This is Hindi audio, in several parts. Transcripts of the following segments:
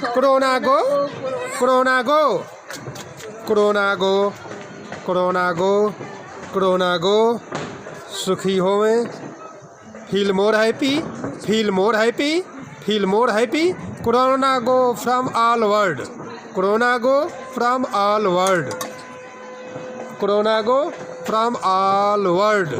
corona go corona go corona go corona go corona go सुखी होवे feel more happy feel more happy feel more happy corona go from all world corona go from all world corona go from all world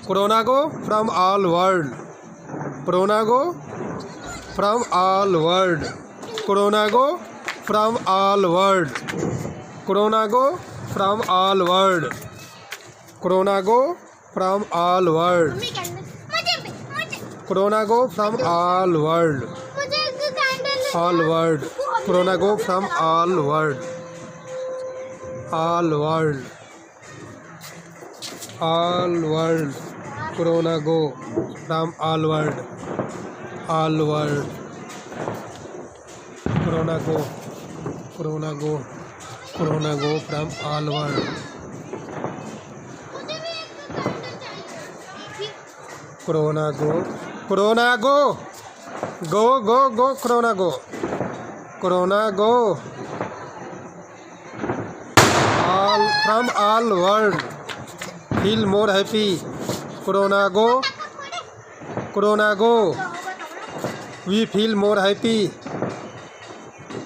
corona go from all world corona go from all world corona go from all world corona go from all world corona go from all world mummy candle मुझे corona go from all world मुझे एक candle all world corona go from all world all world all world corona go from all world all world corona go corona go corona go from all world मुझे भी एक कैंडल चाहिए corona go corona go go go go corona go corona go all from all world feel more happy corona go corona go we feel more happy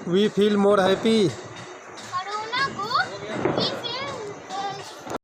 we feel more happy